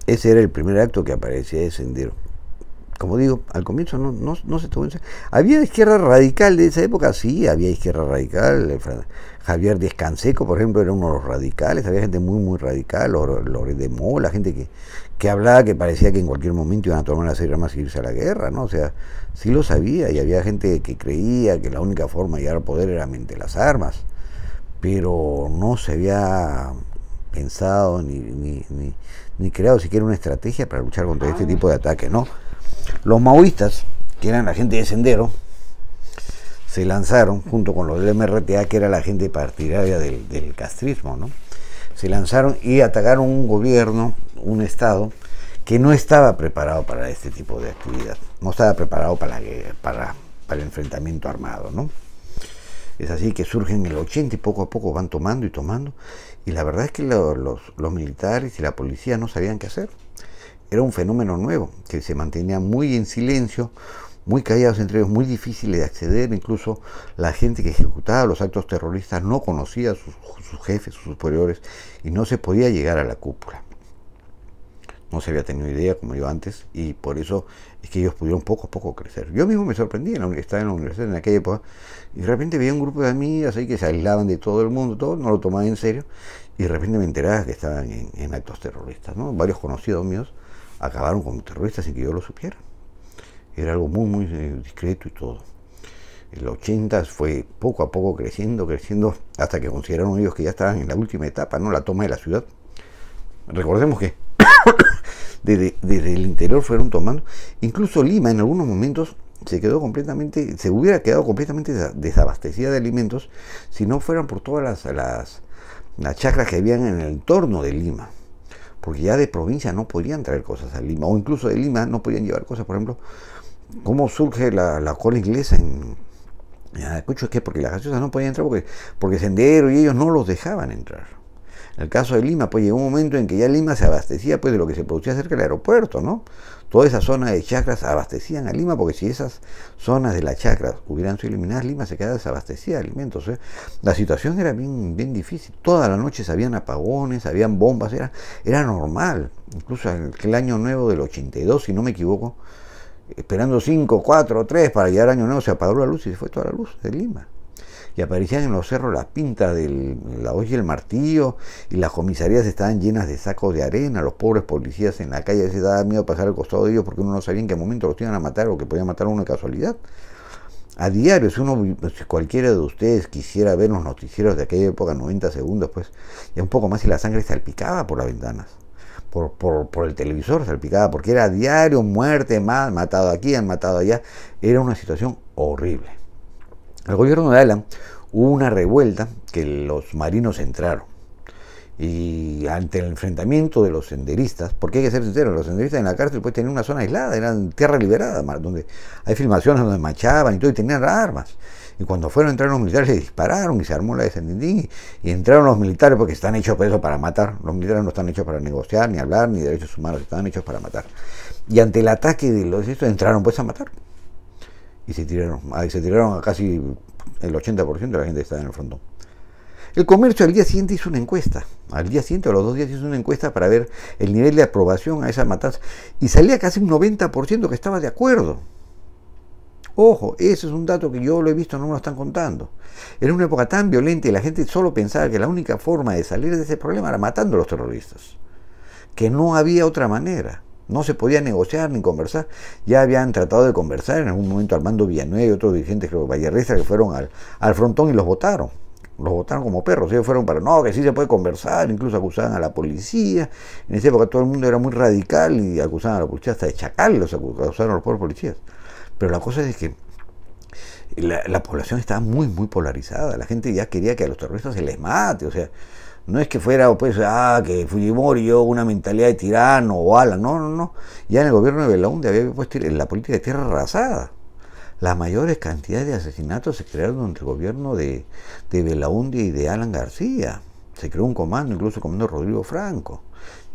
Ese era el primer acto que aparecía de Sendero. Como digo, al comienzo no se tuvo en serio. ¿Había izquierda radical de esa época? Sí, había izquierda radical. Javier Díaz Canseco, por ejemplo, era uno de los radicales. Había gente muy radical, Loret de Mola, gente que hablaba que parecía que en cualquier momento iban a tomar las armas y irse a la guerra, ¿no? O sea, sí lo sabía, y había gente que creía que la única forma de llegar al poder era mediante las armas, pero no se había pensado ni creado siquiera una estrategia para luchar contra este tipo de ataques, ¿no? Los maoístas, que eran la gente de Sendero, se lanzaron junto con los del MRTA, que era la gente partidaria del castrismo, ¿no? Se lanzaron y atacaron un gobierno, un Estado, que no estaba preparado para este tipo de actividad, no estaba preparado para el enfrentamiento armado, ¿no? Es así que surgen en el 80 y poco a poco van tomando y tomando, y la verdad es que los militares y la policía no sabían qué hacer. Era un fenómeno nuevo, que se mantenía muy en silencio, muy callados entre ellos, muy difíciles de acceder. Incluso la gente que ejecutaba los actos terroristas no conocía a sus jefes, sus superiores, y no se podía llegar a la cúpula. No se había tenido idea, como yo antes, y por eso es que ellos pudieron poco a poco crecer. Yo mismo me sorprendí, estaba en la universidad en aquella época, y de repente veía un grupo de amigas ahí que se aislaban de todo el mundo, todo, no lo tomaban en serio, y de repente me enteraba que estaban en actos terroristas, ¿no? Varios conocidos míos acabaron como terroristas sin que yo lo supiera. Era algo muy discreto y todo. El 80 fue poco a poco creciendo, hasta que consideraron ellos que ya estaban en la última etapa, ¿no? La toma de la ciudad. Recordemos que desde el interior fueron tomando. Incluso Lima en algunos momentos se hubiera quedado completamente desabastecida de alimentos si no fueran por todas las chacras que habían en el entorno de Lima, porque ya de provincia no podían traer cosas a Lima, o incluso de Lima no podían llevar cosas. Por ejemplo, cómo surge la cola inglesa en Ayacucho, es que porque las gaseosas no podían entrar porque Sendero y ellos no los dejaban entrar. En el caso de Lima, pues llegó un momento en que ya Lima se abastecía pues de lo que se producía cerca del aeropuerto, ¿no? Toda esa zona de chacras abastecían a Lima, porque si esas zonas de las chacras hubieran sido eliminadas, Lima se quedaba desabastecida de alimentos, ¿eh? La situación era bien difícil. Toda la noche habían apagones, habían bombas, era normal. Incluso el año nuevo del 82, si no me equivoco, esperando 5, 4, 3 para llegar al año nuevo, se apagó la luz y se fue toda la luz de Lima. Y aparecían en los cerros las pintas de la hoz y el martillo, y las comisarías estaban llenas de sacos de arena. Los pobres policías en la calle se daban miedo pasar al costado de ellos, porque uno no sabía en qué momento los iban a matar, o que podían matar a uno de casualidad. A diario, si cualquiera de ustedes quisiera ver los noticieros de aquella época, 90 segundos, pues ya un poco más y la sangre salpicaba por las ventanas. Por el televisor salpicaba, porque era a diario muerte, han matado aquí, han matado allá. Era una situación horrible. El gobierno de Alan hubo una revuelta que los marinos entraron, y ante el enfrentamiento de los senderistas, porque hay que ser sinceros, los senderistas en la cárcel pues tenían una zona aislada, eran tierra liberada, donde hay filmaciones donde machaban y todo, y tenían armas. Y cuando fueron a entrar los militares, se dispararon y se armó la de San Quintín, y entraron los militares porque están hechos para eso, para matar. Los militares no están hechos para negociar, ni hablar, ni derechos humanos, están hechos para matar. Y ante el ataque de los estos, entraron pues a matar. Y se tiraron a casi el 80% de la gente que estaba en el frontón. El comercio al día siguiente hizo una encuesta. Al día siguiente, o los 2 días, hizo una encuesta para ver el nivel de aprobación a esa matanza. Y salía casi un 90% que estaba de acuerdo. Ojo, ese es un dato que yo lo he visto, no me lo están contando. Era una época tan violenta y la gente solo pensaba que la única forma de salir de ese problema era matando a los terroristas. Que no había otra manera. No se podía negociar ni conversar. Ya habían tratado de conversar en algún momento Armando Villanueva y otros dirigentes, creo, Vallarresta, que fueron al frontón y los votaron. Los votaron como perros. Ellos fueron para, no, que sí se puede conversar. Incluso acusaban a la policía. En esa época todo el mundo era muy radical y acusaban a la policía hasta de chacal, los acusaron a los pobres policías. Pero la cosa es que la población estaba muy polarizada. La gente ya quería que a los terroristas se les mate. O sea, no es que fuera pues que Fujimori yo una mentalidad de tirano o ala, no. Ya en el gobierno de Belaúnde había puesto la política de tierra arrasada. Las mayores cantidades de asesinatos se crearon durante el gobierno de Belaúnde y de Alan García. Se creó un comando, incluso el comando Rodrigo Franco.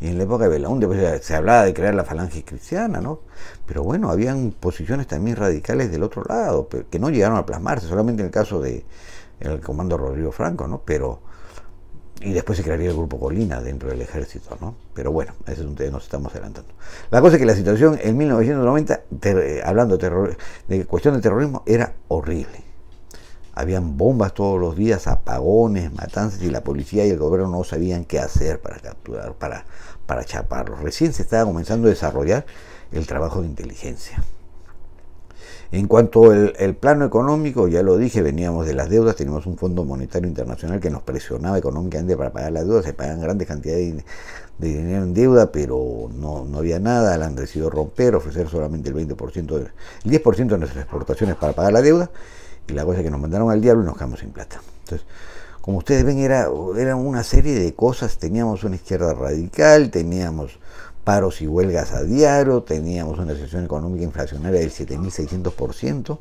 Y en la época de Belaúnde pues, se hablaba de crear la falange cristiana, ¿no? Pero bueno, habían posiciones también radicales del otro lado, que no llegaron a plasmarse, solamente en el caso del comando Rodrigo Franco, ¿no? Pero y después se crearía el Grupo Colina dentro del ejército, ¿no? Pero bueno, ese es un tema, nos estamos adelantando. La cosa es que la situación en 1990, hablando de cuestión de terrorismo, era horrible. Habían bombas todos los días, apagones, matanzas, y la policía y el gobierno no sabían qué hacer para capturar, para chaparlos. Recién se estaba comenzando a desarrollar el trabajo de inteligencia. En cuanto al plano económico, ya lo dije, veníamos de las deudas, teníamos un Fondo Monetario Internacional que nos presionaba económicamente para pagar las deudas, se pagan grandes cantidades de dinero en deuda, pero no había nada, la han decidido romper, ofrecer solamente el 20%, el 10% de nuestras exportaciones para pagar la deuda, y la cosa es que nos mandaron al diablo y nos quedamos sin plata. Entonces, como ustedes ven, era una serie de cosas, teníamos una izquierda radical, teníamos paros y huelgas a diario, teníamos una situación económica inflacionaria del 7.600%,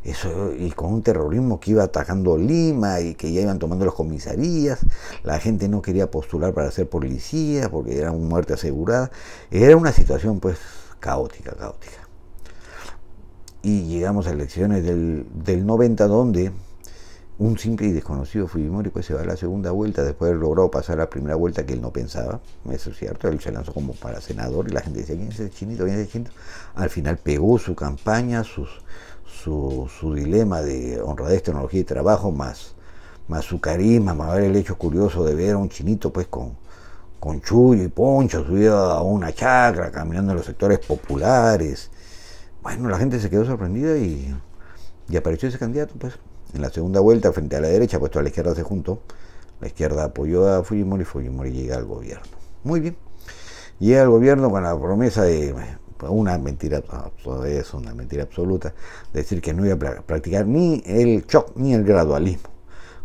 eso, y con un terrorismo que iba atacando Lima y que ya iban tomando las comisarías, la gente no quería postular para ser policía porque era una muerte asegurada, era una situación pues caótica. Y llegamos a elecciones del 90, donde un simple y desconocido Fujimori pues se va a la segunda vuelta después de haber logrado pasar la primera vuelta que él no pensaba, eso es cierto, él se lanzó como para senador y la gente decía, ¿quién es ese chinito? ¿Quién es ese chinito? Al final pegó su campaña, su dilema de honradez, tecnología y trabajo, más su carisma, más el hecho curioso de ver a un chinito pues con chullo y poncho subido a una chacra, caminando en los sectores populares. Bueno, la gente se quedó sorprendida y apareció ese candidato pues. En la segunda vuelta, frente a la derecha, pues toda la izquierda se juntó. La izquierda apoyó a Fujimori, Fujimori llega al gobierno. Muy bien. Llega al gobierno con la promesa de una mentira, todavía es una mentira absoluta, de decir que no iba a practicar ni el shock ni el gradualismo.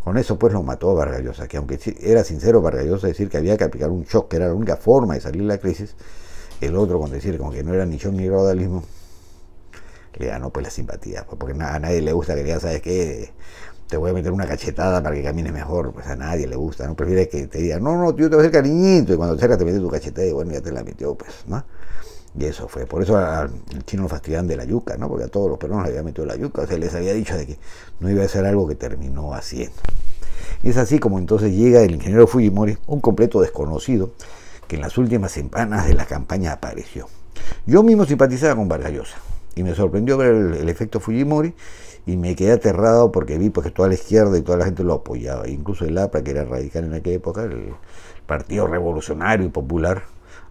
Con eso pues lo mató a Vargas Llosa, que aunque era sincero Vargas Llosa decir que había que aplicar un shock, que era la única forma de salir de la crisis, el otro con decir como que no era ni shock ni gradualismo, le ganó pues la simpatía, pues, porque a nadie le gusta que digan, ¿sabes qué? Te voy a meter una cachetada para que camines mejor, pues a nadie le gusta, ¿no? Prefiere que te digan, no, yo te voy a hacer cariñito, y cuando te acercas te metes tu cachetada y bueno, ya te la metió, pues, ¿no? Y eso fue, por eso al chino lo fastidian de la yuca, ¿no? Porque a todos los peruanos les había metido la yuca, o sea, les había dicho de que no iba a hacer algo que terminó haciendo. Y es así como entonces llega el ingeniero Fujimori, un completo desconocido, que en las últimas semanas de la campaña apareció. Yo mismo simpatizaba con Vargas Llosa, y me sorprendió ver el efecto Fujimori y me quedé aterrado porque vi pues, que toda la izquierda y toda la gente lo apoyaba, incluso el APRA, que era radical en aquella época, el Partido Revolucionario y Popular,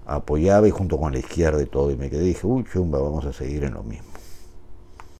apoyaba, y junto con la izquierda y todo, y me quedé y dije, uy, chumba, vamos a seguir en lo mismo.